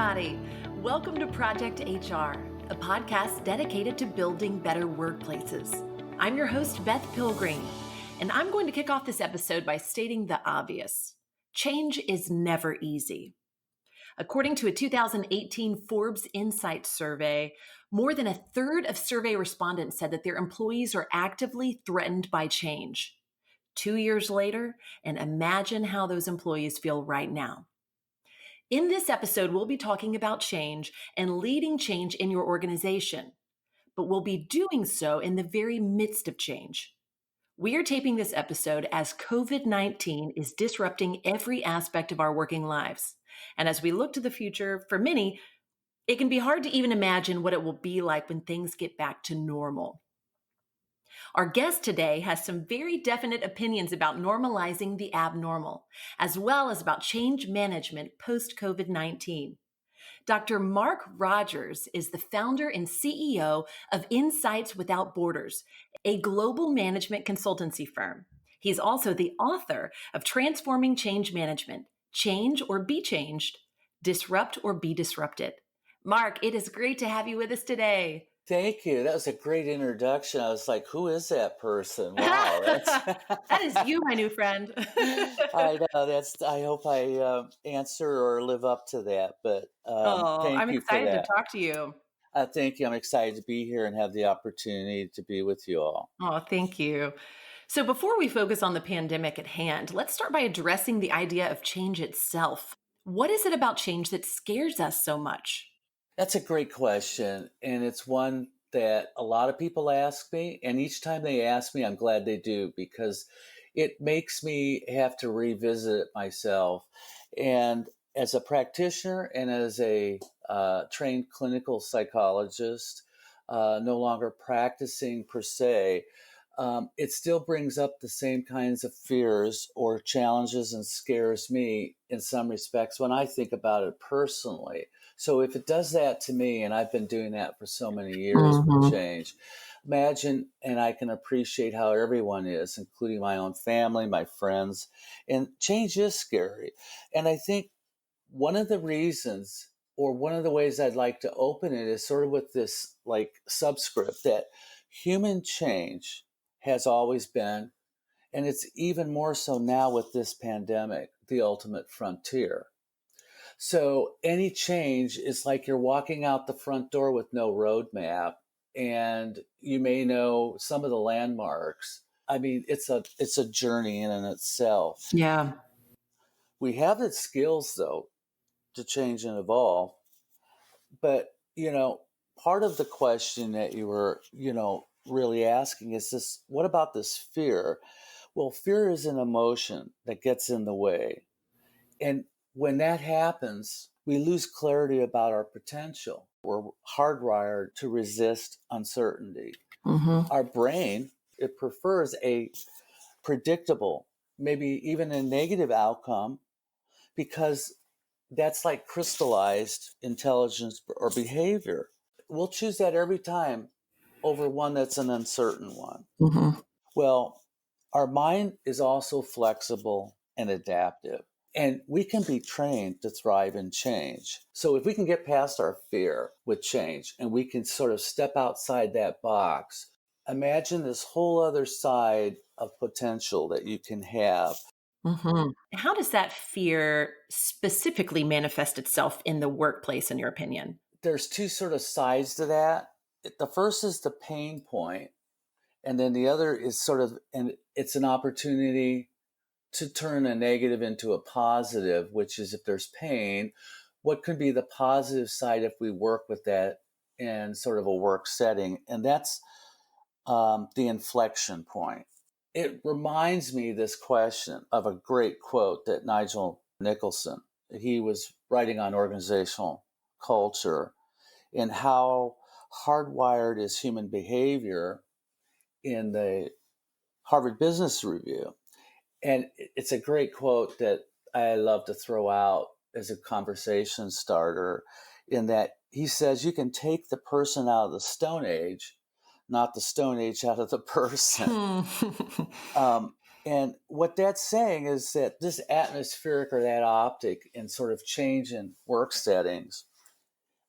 everybody. Welcome to Project HR, a podcast dedicated to building better workplaces. I'm your host, Beth Pilgrim, and I'm going to kick off this episode by stating the obvious. Change is never easy. According to a 2018 Forbes Insight survey, more than a third of survey respondents said that their employees are actively threatened by change. 2 years later, and imagine how those employees feel right now. In this episode, we'll be talking about change and leading change in your organization, but we'll be doing so in the very midst of change. We are taping this episode as COVID-19 is disrupting every aspect of our working lives. And as we look to the future, for many, it can be hard to even imagine what it will be like when things get back to normal. Our guest today has some very definite opinions about normalizing the abnormal, as well as about change management post-COVID-19. Dr. Mark Rogers is the founder and CEO of Insights Without Borders, a global management consultancy firm. He's also the author of Transforming Change Management, Change or Be Changed, Disrupt or Be Disrupted. Mark, it is great to have you with us today. Thank you. That was a great introduction. I was like, who is that person? Wow. That is you, my new friend. I know. I hope I answer or live up to that. But thank I'm you for excited that. to talk to you. Thank you. I'm excited to be here and have the opportunity to be with you all. Oh, thank you. So before we focus on the pandemic at hand, let's start by addressing the idea of change itself. What is it about change that scares us so much? That's a great question. And it's one that a lot of people ask me. And each time they ask me, I'm glad they do, because it makes me have to revisit it myself. And as a practitioner and as a trained clinical psychologist, no longer practicing per se, it still brings up the same kinds of fears or challenges and scares me in some respects when I think about it personally. So if it does that to me, and I've been doing that for so many years with change, imagine, and I can appreciate how everyone is, including my own family, my friends, and change is scary. And I think one of the reasons, or one of the ways I'd like to open it is sort of with this like subscript that human change has always been, and it's even more so now with this pandemic, the ultimate frontier. So any change is like you're walking out the front door with no roadmap, and you may know some of the landmarks. I mean, it's a journey in and itself. Yeah. We have the skills, though, to change and evolve. But, part of the question that you were, really asking is this, what about this fear? Well, fear is an emotion that gets in the way. And when that happens, we lose clarity about our potential. We're hardwired to resist uncertainty. Our brain, it prefers a predictable, maybe even a negative outcome, because that's like crystallized intelligence or behavior. We'll choose that every time over one that's an uncertain one. Well, our mind is also flexible and adaptive, and we can be trained to thrive in change. So if we can get past our fear with change and we can sort of step outside that box, imagine this whole other side of potential that you can have. How does that fear specifically manifest itself in the workplace, in your opinion? There's two sort of sides to that. The first is the pain point, and then the other is sort of, and it's an opportunity to turn a negative into a positive, which is if there's pain, what could be the positive side if we work with that in sort of a work setting? And that's the inflection point. It reminds me, this question, of a great quote that Nigel Nicholson, he was writing on organizational culture and how hardwired is human behavior in the Harvard Business Review. And it's a great quote that I love to throw out as a conversation starter, in that he says you can take the person out of the Stone Age, not the Stone Age out of the person. And what that's saying is that this atmospheric or that optic and sort of change in work settings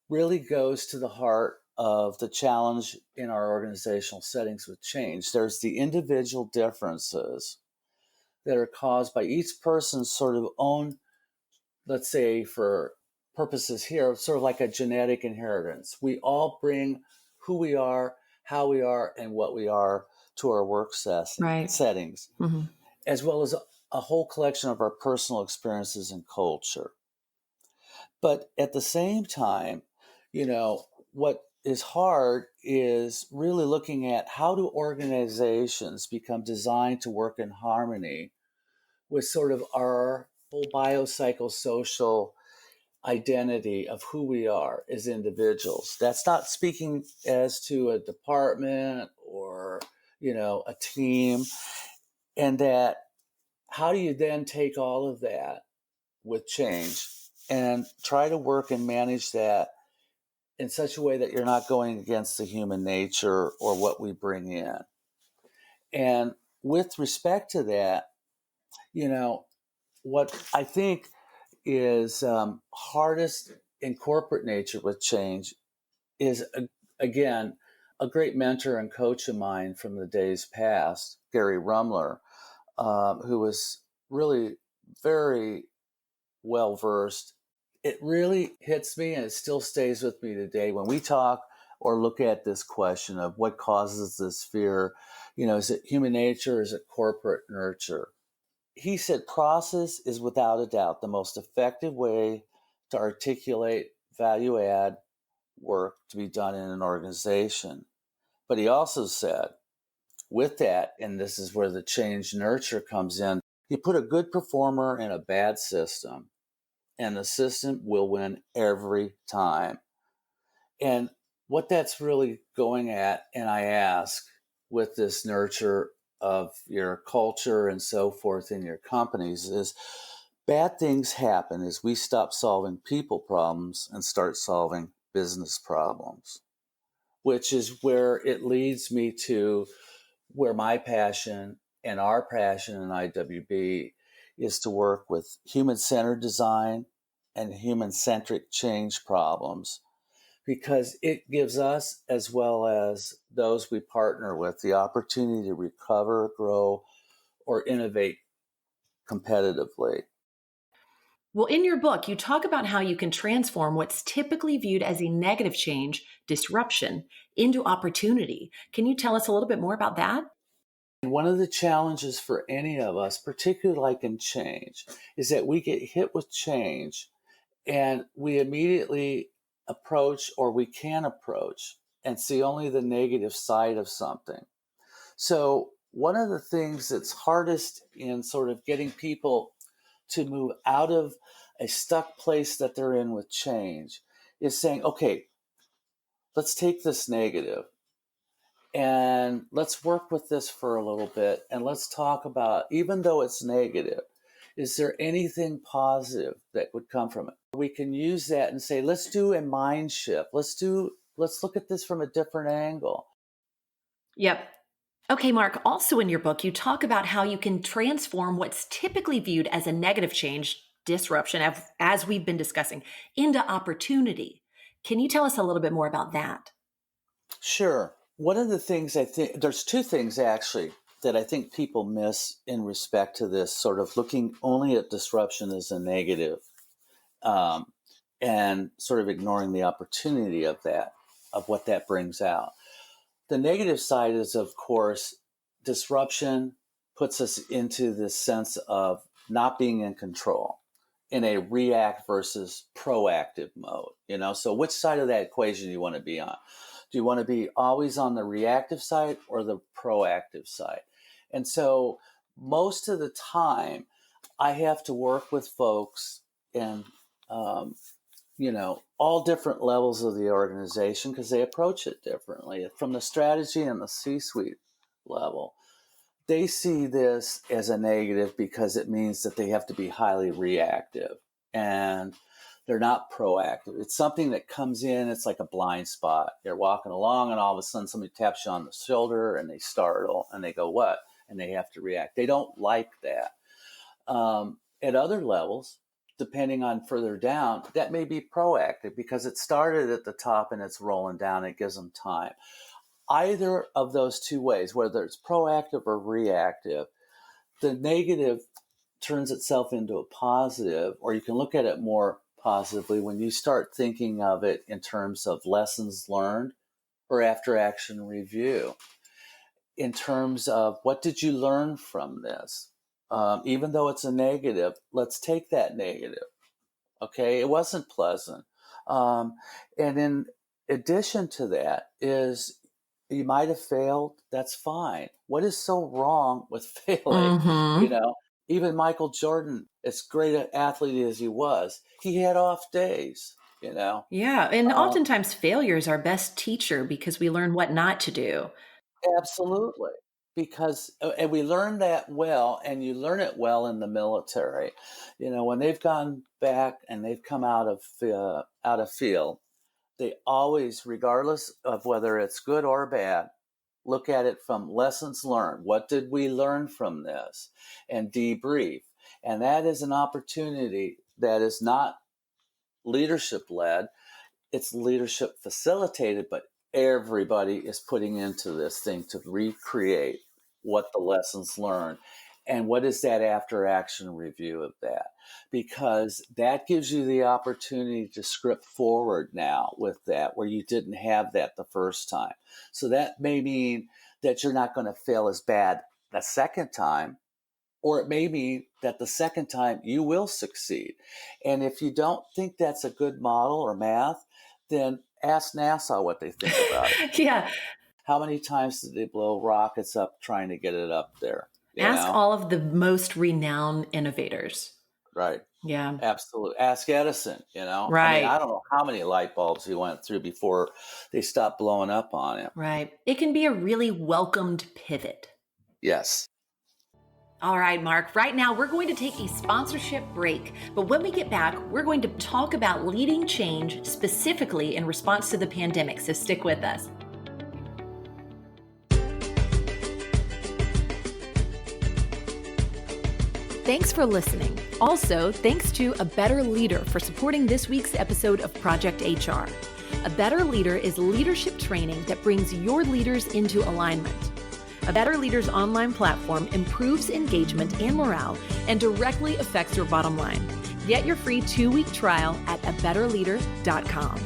really goes to the heart of the challenge in our organizational settings with change. There's the individual differences that are caused by each person's sort of own, let's say for purposes here, sort of like a genetic inheritance. We all bring who we are, how we are, and what we are to our work settings, Mm-hmm. as well as a whole collection of our personal experiences and culture. But at the same time, what is hard is really looking at how do organizations become designed to work in harmony with sort of our whole biopsychosocial identity of who we are as individuals. That's not speaking as to a department or, a team. And that how do you then take all of that with change and try to work and manage that in such a way that you're not going against the human nature or what we bring in. And with respect to that, what I think is hardest in corporate nature with change is, again, a great mentor and coach of mine from the days past, Gary Rumler, who was really very well-versed. It really hits me, and it still stays with me today when we talk or look at this question of what causes this fear. Is it human nature? Or is it corporate nurture? He said process is without a doubt the most effective way to articulate value add work to be done in an organization. But he also said, with that, and this is where the change nurture comes in, you put a good performer in a bad system, and the system will win every time. And what that's really going at, and I ask with this nurture of your culture and so forth in your companies, is bad things happen as we stop solving people problems and start solving business problems, which is where it leads me to where my passion and our passion in IWB is to work with human-centered design and human-centric change problems, because it gives us, as well as those we partner with, the opportunity to recover, grow, or innovate competitively. Well, in your book, you talk about how you can transform what's typically viewed as a negative change, disruption, into opportunity. Can you tell us a little bit more about that? One of the challenges for any of us, particularly like in change, is that we get hit with change and we immediately approach, or we can approach, and see only the negative side of something. So one of the things that's hardest in sort of getting people to move out of a stuck place that they're in with change is saying, okay, let's take this negative and let's work with this for a little bit, and let's talk about, even though it's negative, is there anything positive that would come from it? We can use that and say, let's do a mind shift. Let's look at this from a different angle. Yep. Okay, Mark, also in your book, you talk about how you can transform what's typically viewed as a negative change, disruption, as we've been discussing, into opportunity. Can you tell us a little bit more about that? Sure. One of the things there's two things actually that I think people miss in respect to this, sort of looking only at disruption as a negative, and sort of ignoring the opportunity of what that brings out. The negative side is, of course, disruption puts us into this sense of not being in control in a react versus proactive mode. So which side of that equation do you want to be on? Do you want to be always on the reactive side or the proactive side? And so most of the time, I have to work with folks in, all different levels of the organization, because they approach it differently. From the strategy and the C-suite level, they see this as a negative because it means that they have to be highly reactive and they're not proactive. It's something that comes in, it's like a blind spot. They're walking along and all of a sudden somebody taps you on the shoulder and they startle and they go, what? And they have to react. They don't like that. At other levels, depending on further down, that may be proactive because it started at the top and it's rolling down. It gives them time. Either of those two ways, whether it's proactive or reactive, the negative turns itself into a positive, or you can look at it more positively when you start thinking of it in terms of lessons learned or after action review. In terms of what did you learn from this? Even though it's a negative, let's take that negative. Okay, it wasn't pleasant. And in addition to that is you might have failed. That's fine. What is so wrong with failing? Mm-hmm. Even Michael Jordan, as great an athlete as he was, he had off days, Yeah. And Uh, oftentimes failure is our best teacher because we learn what not to do. Absolutely. Because, and we learn that well, and you learn it well in the military. When they've gone back and they've come out of field, they always, regardless of whether it's good or bad, look at it from lessons learned. What did we learn from this? And debrief. And that is an opportunity that is not leadership led, it's leadership facilitated, but everybody is putting into this thing to recreate what the lessons learned. And what is that after action review of that? Because that gives you the opportunity to script forward now with that, where you didn't have that the first time. So that may mean that you're not going to fail as bad the second time, or it may mean that the second time you will succeed. And if you don't think that's a good model or math, then ask NASA what they think about it. Yeah. How many times did they blow rockets up trying to get it up there? Ask all of the most renowned innovators. Right. Yeah. Absolutely. Ask Edison, Right. I don't know how many light bulbs he went through before they stopped blowing up on him. Right. It can be a really welcomed pivot. Yes. All right, Mark, right now we're going to take a sponsorship break. But when we get back, we're going to talk about leading change specifically in response to the pandemic. So stick with us. Thanks for listening. Also, thanks to A Better Leader for supporting this week's episode of Project HR. A Better Leader is leadership training that brings your leaders into alignment. A Better Leader's online platform improves engagement and morale and directly affects your bottom line. Get your free 2-week trial at abetterleader.com.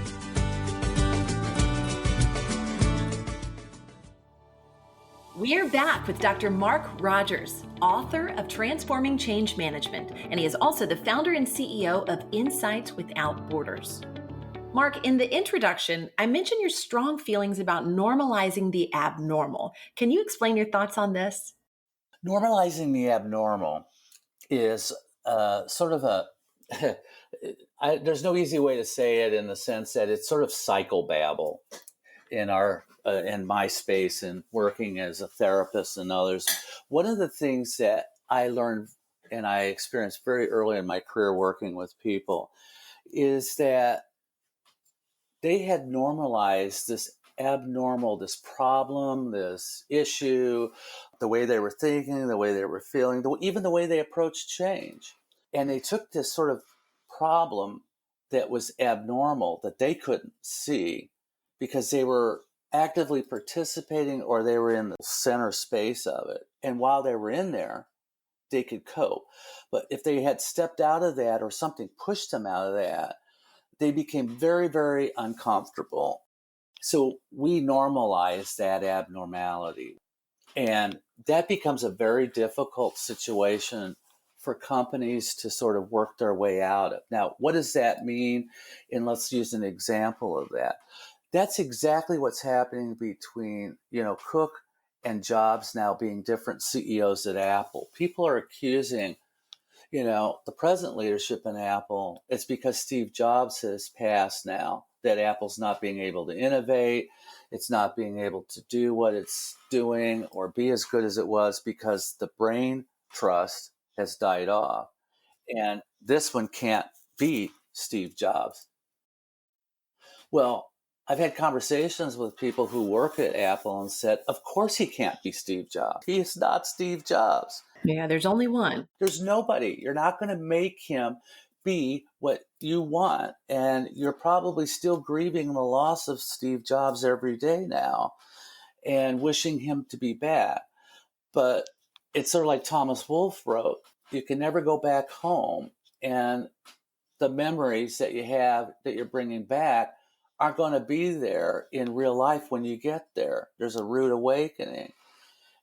We are back with Dr. Mark Rogers, author of Transforming Change Management, and he is also the founder and CEO of Insights Without Borders. Mark, in the introduction, I mentioned your strong feelings about normalizing the abnormal. Can you explain your thoughts on this? Normalizing the abnormal is sort of there's no easy way to say it, in the sense that it's sort of psychobabble in my space and working as a therapist and others. One of the things that I learned and I experienced very early in my career working with people is that they had normalized this abnormal, this problem, this issue, the way they were thinking, the way they were feeling, even the way they approached change. And they took this sort of problem that was abnormal that they couldn't see because they were actively participating or they were in the center space of it. And while they were in there, they could cope. But if they had stepped out of that or something pushed them out of that, they became very, very uncomfortable. So we normalize that abnormality. And that becomes a very difficult situation for companies to sort of work their way out of. Now, what does that mean? And let's use an example of that. That's exactly what's happening between, Cook and Jobs now being different CEOs at Apple. People are accusing the present leadership in Apple, it's because Steve Jobs has passed now, that Apple's not being able to innovate. It's not being able to do what it's doing or be as good as it was because the brain trust has died off. And this one can't be Steve Jobs. Well, I've had conversations with people who work at Apple and said, of course he can't be Steve Jobs. He is not Steve Jobs. Yeah, there's only one. There's nobody. You're not going to make him be what you want. And you're probably still grieving the loss of Steve Jobs every day now and wishing him to be back. But it's sort of like Thomas Wolfe wrote, you can never go back home. And the memories that you have that you're bringing back aren't going to be there in real life when you get there. There's a rude awakening.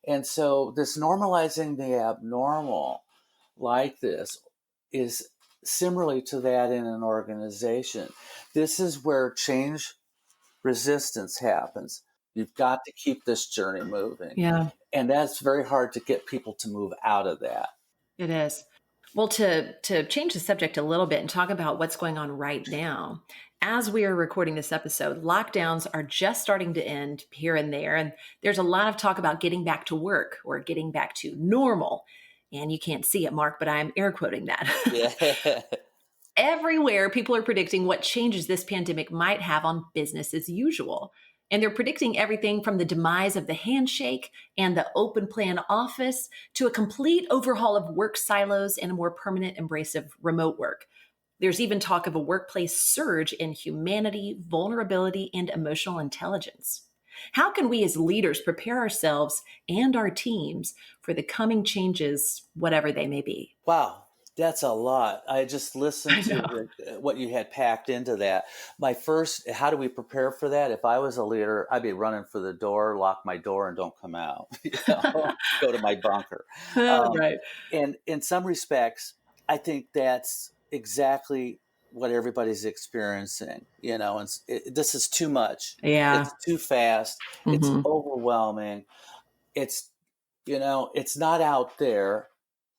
And so this normalizing the abnormal like this is similarly to that in an organization. This is where change resistance happens. You've got to keep this journey moving. Yeah, And that's very hard to get people to move out of that. it is. Well, to change the subject a little bit and talk about what's going on right now, as we are recording this episode, lockdowns are just starting to end here and there. And there's a lot of talk about getting back to work or getting back to normal. And you can't see it, Mark, but I'm air quoting that. Yeah. Everywhere, people are predicting what changes this pandemic might have on business as usual. And they're predicting everything from the demise of the handshake and the open plan office to a complete overhaul of work silos and a more permanent embrace of remote work. There's even talk of a workplace surge in humanity, vulnerability, and emotional intelligence. How can we as leaders prepare ourselves and our teams for the coming changes, whatever they may be? Wow, that's a lot. I just listened I know. to what you had packed into that. My first, how do we prepare for that? If I was a leader, I'd be running for the door, lock my door, and don't come out. Go to my bunker. Right. And in some respects, I think that's exactly what everybody's experiencing. And this is too much. Yeah. It's too fast. It's Mhm. overwhelming. It's it's not out there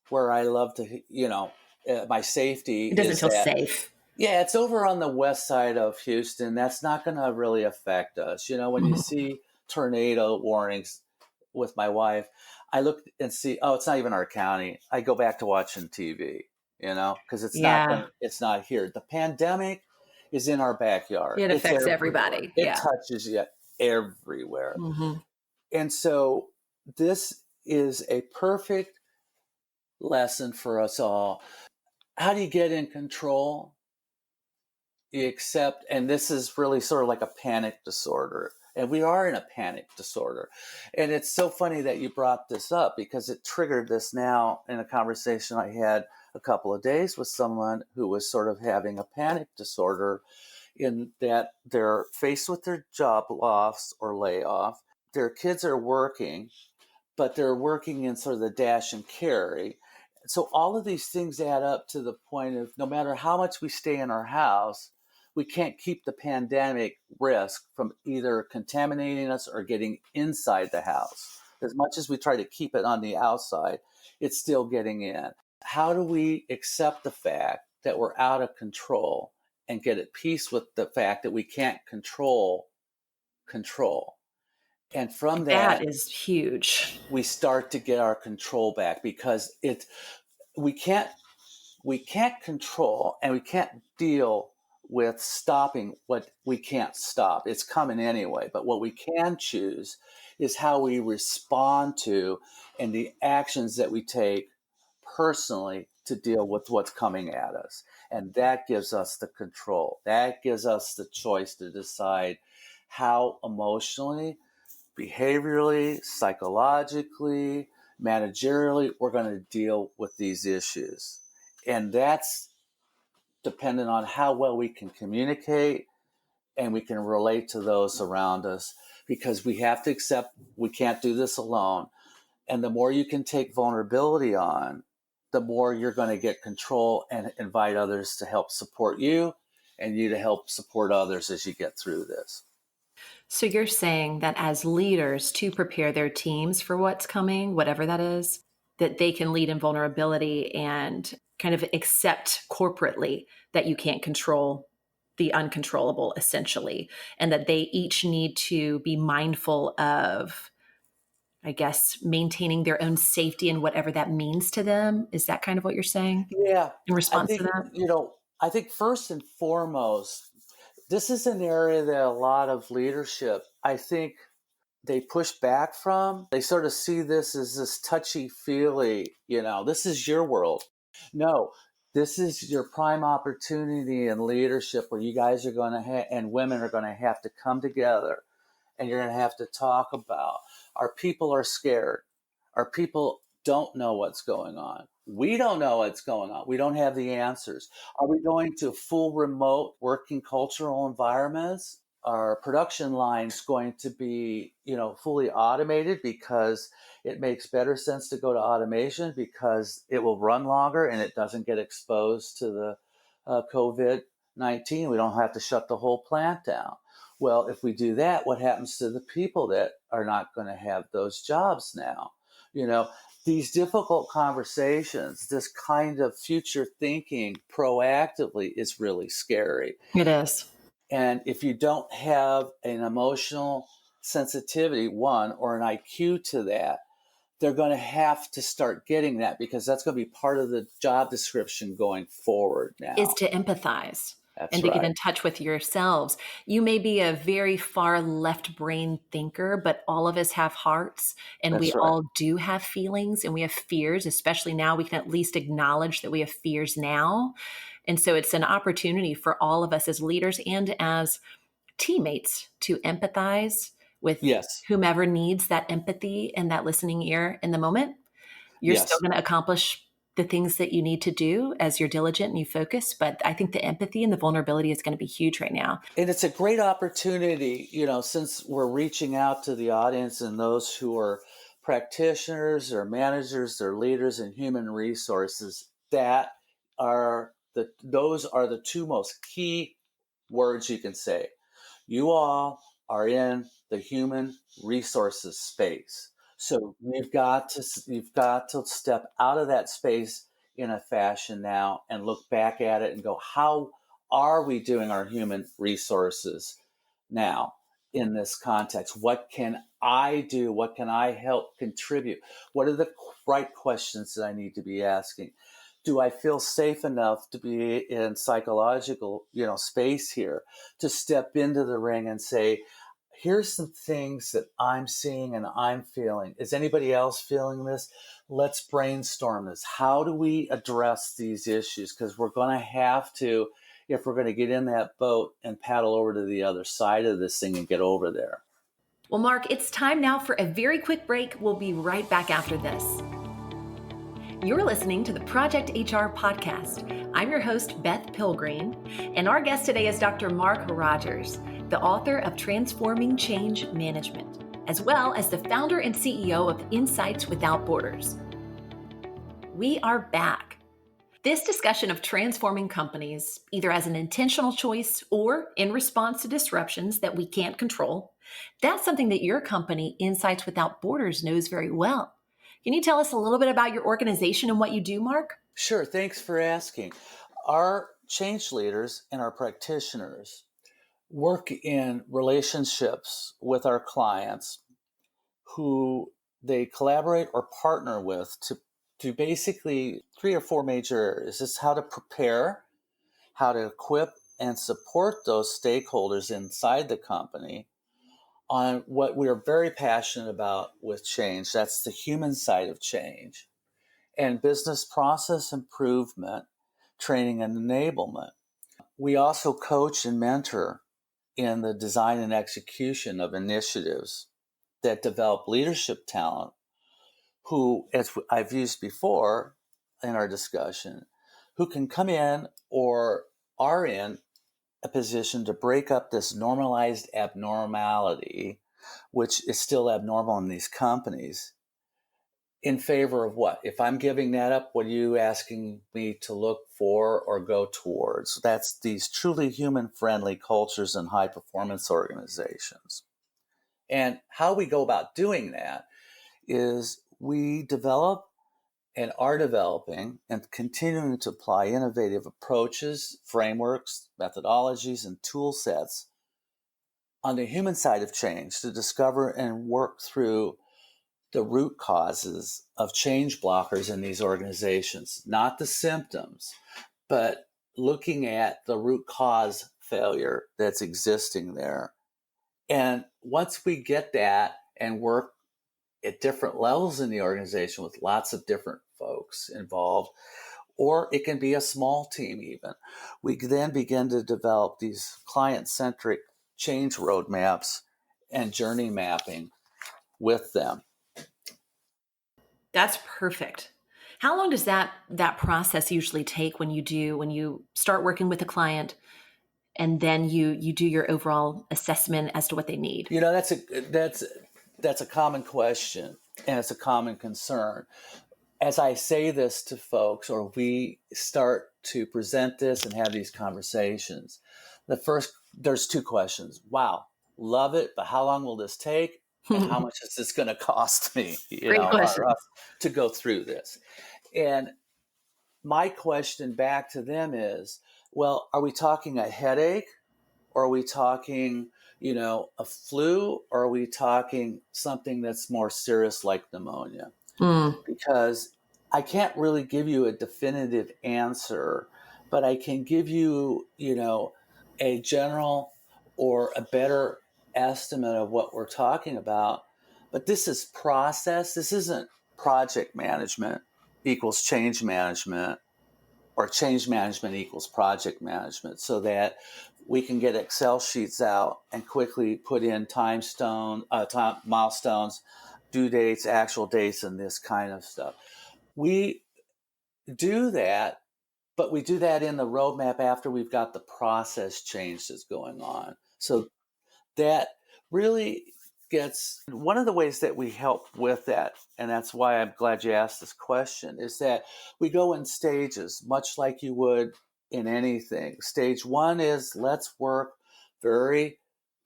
where I love to, my safety It doesn't is feel that, safe. yeah, it's over on the west side of Houston. That's not going to really affect us. When you Mhm. see tornado warnings with my wife, I look and see, oh, it's not even our county. I go back to watching TV, because Yeah. it's not here. The pandemic is in our backyard. It It's affects everywhere. everybody. It Yeah. touches you everywhere. Mhm. And so this is a perfect lesson for us all. How do you get in control? You accept, and this is really sort of like a panic disorder. And we are in a panic disorder. And it's so funny that you brought this up because it triggered this now in a conversation I had a couple of days with someone who was sort of having a panic disorder in that they're faced with their job loss or layoff. Their kids are working, but they're working in sort of the dash and carry. So all of these things add up to the point of no matter how much we stay in our house, we can't keep the pandemic risk from either contaminating us or getting inside the house. As much as we try to keep it on the outside, it's still getting in. How do we accept the fact that we're out of control and get at peace with the fact that we can't control control? And from That that, is huge. we start to get our control back because we can't control and we can't deal with stopping what we can't stop. It's coming anyway, but what we can choose is how we respond to and the actions that we take personally to deal with what's coming at us. And that gives us the control. That gives us the choice to decide how emotionally, behaviorally, psychologically, managerially, we're going to deal with these issues. And that's dependent on how well we can communicate and we can relate to those around us, because we have to accept we can't do this alone. And the more you can take vulnerability on, the more you're going to get control and invite others to help support you and you to help support others as you get through this. So you're saying that as leaders to prepare their teams for what's coming, whatever that is, that they can lead in vulnerability and kind of accept corporately that you can't control the uncontrollable, essentially, and that they each need to be mindful of, I guess, maintaining their own safety and whatever that means to them. Is that kind of what you're saying Yeah, in I response to think, that? I think first and foremost, this is an area that a lot of leadership, I think, they push back from. They sort of see this as this touchy-feely, this is your world. No, This is your prime opportunity in leadership where you guys are going to and women are going to have to come together, and you're going to have to talk about, our people are scared. Our people don't know what's going on. We don't know what's going on. We don't have the answers. Are we going to full remote working cultural environments? Are production lines going to be, fully automated because it makes better sense to go to automation because it will run longer and it doesn't get exposed to the COVID-19? We don't have to shut the whole plant down. Well, if we do that, what happens to the people that are not going to have those jobs now? These difficult conversations, this kind of future thinking proactively is really scary. It is. And if you don't have an emotional sensitivity, or an IQ to that, they're going to have to start getting that, because that's going to be part of the job description going forward now. Is to empathize. That's and to right. get in touch with yourselves. You may be a very far left brain thinker, but all of us have hearts, and That's we right. all do have feelings, and we have fears, especially now. We can at least acknowledge that we have fears now. And so it's an opportunity for all of us as leaders and as teammates to empathize with Yes. whomever needs that empathy and that listening ear in the moment. You're Yes. still going to accomplish the things that you need to do as you're diligent and you focus. But I think the empathy and the vulnerability is going to be huge right now. And it's a great opportunity, since we're reaching out to the audience and those who are practitioners or managers or leaders in human resources, those are the two most key words you can say. You all are in the human resources space. So you've got to step out of that space in a fashion now and look back at it and go, how are we doing our human resources now in this context? What can I do? What can I help contribute? What are the right questions that I need to be asking? Do I feel safe enough to be in psychological, space here to step into the ring and say, here's some things that I'm seeing and I'm feeling. Is anybody else feeling this? Let's brainstorm this. How do we address these issues? Because we're going to have to, if we're going to get in that boat and paddle over to the other side of this thing and get over there. Well, Mark, it's time now for a very quick break. We'll be right back after this. You're listening to the Project HR podcast. I'm your host, Beth Pilgreen, and our guest today is Dr. Mark Rogers, the author of Transforming Change Management, as well as the founder and CEO of Insights Without Borders. We are back. This discussion of transforming companies, either as an intentional choice or in response to disruptions that we can't control, that's something that your company, Insights Without Borders, knows very well. Can you tell us a little bit about your organization and what you do, Mark? Sure. Thanks for asking. Our change leaders and our practitioners work in relationships with our clients who they collaborate or partner with to basically 3 or 4 major areas. This is how to prepare, how to equip and support those stakeholders inside the company on what we are very passionate about with change. That's the human side of change, and business process improvement, training and enablement. We also coach and mentor in the design and execution of initiatives that develop leadership talent who, as I've used before in our discussion, who can come in or are in a position to break up this normalized abnormality, which is still abnormal in these companies, in favor of what? If I'm giving that up, what are you asking me to look for or go towards? That's these truly human-friendly cultures and high-performance organizations. And how we go about doing that is we develop and are developing and continuing to apply innovative approaches, frameworks, methodologies, and tool sets on the human side of change to discover and work through the root causes of change blockers in these organizations, not the symptoms, but looking at the root cause failure that's existing there. And once we get that and work at different levels in the organization with lots of different folks involved, or it can be a small team even. We then begin to develop these client-centric change roadmaps and journey mapping with them. That's perfect. How long does that process usually take when you start working with a client and then you do your overall assessment as to what they need? That's a common question, and it's a common concern. As I say this to folks, or we start to present this and have these conversations, there's two questions. Wow, love it, but how long will this take? And how much is this going to cost me, Great question. or us to go through this? And my question back to them is, well, are we talking a headache, or are we talking, a flu, or are we talking something that's more serious like pneumonia? Because I can't really give you a definitive answer, but I can give you, a general or a better estimate of what we're talking about. But this is process. This isn't project management equals change management, or change management equals project management, so that we can get Excel sheets out and quickly put in time milestones, due dates, actual dates, and this kind of stuff. We do that, but we do that in the roadmap after we've got the process change that's going on. So that really gets, one of the ways that we help with that, and that's why I'm glad you asked this question, is that we go in stages, much like you would in anything. Stage one is, let's work very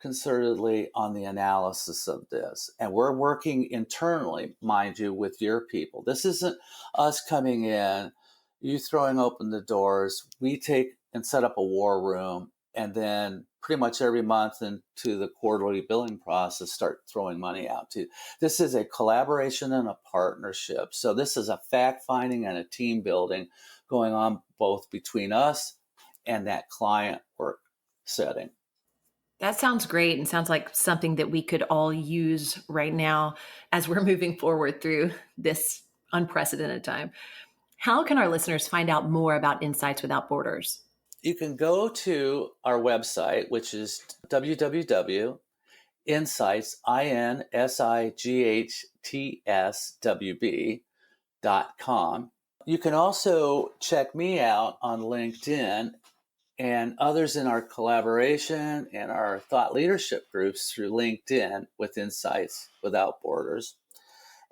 concertedly on the analysis of this. And we're working internally, mind you, with your people. This isn't us coming in, you throwing open the doors. We take and set up a war room, and then pretty much every month into the quarterly billing process, start throwing money out to. This is a collaboration and a partnership. So this is a fact finding and a team building going on both between us and that client work setting. That sounds great, and sounds like something that we could all use right now as we're moving forward through this unprecedented time. How can our listeners find out more about Insights Without Borders? You can go to our website, which is www.insightswb.com. You can also check me out on LinkedIn and others in our collaboration and our thought leadership groups through LinkedIn with Insights Without Borders.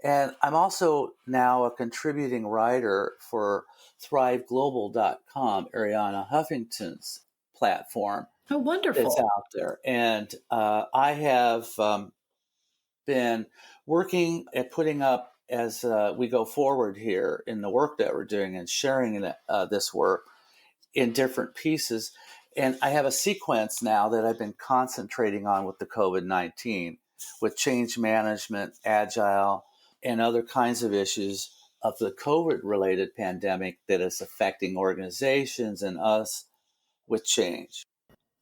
And I'm also now a contributing writer for thriveglobal.com, Ariana Huffington's platform. Oh, wonderful. That's out there. And I have been working at putting up, as we go forward here in the work that we're doing and sharing this work in different pieces. And I have a sequence now that I've been concentrating on with the COVID-19, with change management, agile, and other kinds of issues of the COVID-related pandemic that is affecting organizations and us with change.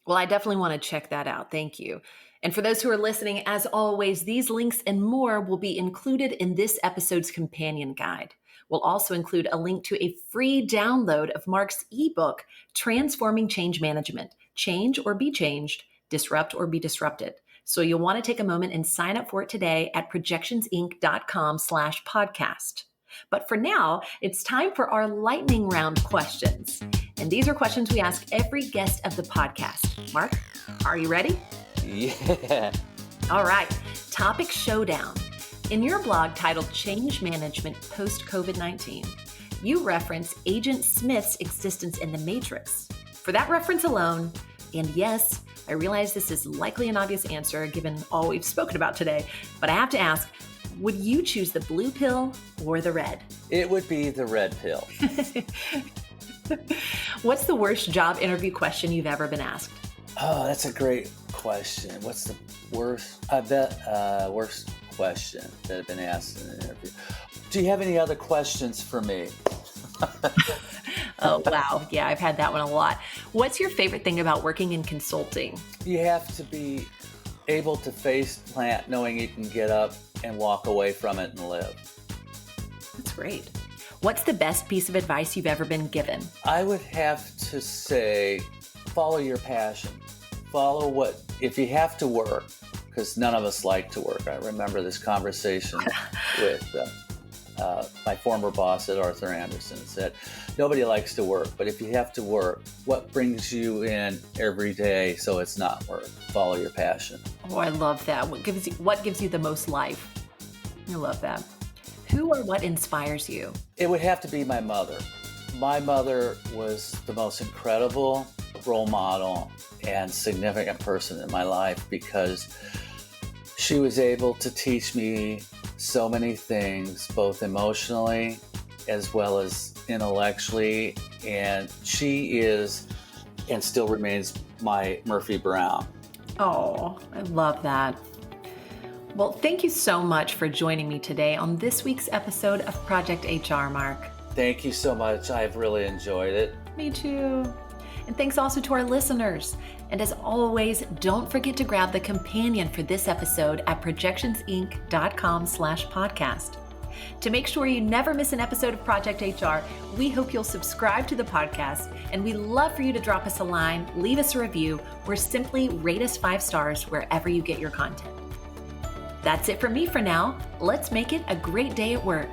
Well, I definitely want to check that out. Thank you. And for those who are listening, as always, these links and more will be included in this episode's companion guide. We'll also include a link to a free download of Mark's ebook, Transforming Change Management, Change or Be Changed, Disrupt or Be Disrupted. So you'll want to take a moment and sign up for it today at projectionsinc.com/podcast. But for now, it's time for our lightning round questions. And these are questions we ask every guest of the podcast. Mark, are you ready? Yeah. All right. Topic showdown. In your blog titled Change Management Post-COVID-19, you reference Agent Smith's existence in the Matrix. For that reference alone, and yes, I realize this is likely an obvious answer given all we've spoken about today, but I have to ask, would you choose the blue pill or the red? It would be the red pill. What's the worst job interview question you've ever been asked? Oh, that's a great question. What's the worst question that I've been asked in an interview? Do you have any other questions for me? Oh, wow. Yeah, I've had that one a lot. What's your favorite thing about working in consulting? You have to be able to face plant knowing you can get up and walk away from it and live. That's great. What's the best piece of advice you've ever been given? I would have to say, follow your passion. Follow if you have to work, because none of us like to work. I remember this conversation with my former boss at Arthur Andersen. Said, nobody likes to work, but if you have to work, what brings you in every day so it's not work? Follow your passion. Oh, I love that. What gives you the most life? I love that. Who or what inspires you? It would have to be my mother. My mother was the most incredible role model and significant person in my life because she was able to teach me so many things, both emotionally as well as intellectually. And she is and still remains my Murphy Brown. Oh, I love that. Well, thank you so much for joining me today on this week's episode of Project HR, Mark. Thank you so much. I've really enjoyed it. Me too. And thanks also to our listeners. And as always, don't forget to grab the companion for this episode at projectionsinc.com/podcast. To make sure you never miss an episode of Project HR, we hope you'll subscribe to the podcast, and we'd love for you to drop us a line, leave us a review, or simply rate us 5 stars wherever you get your content. That's it for me for now. Let's make it a great day at work.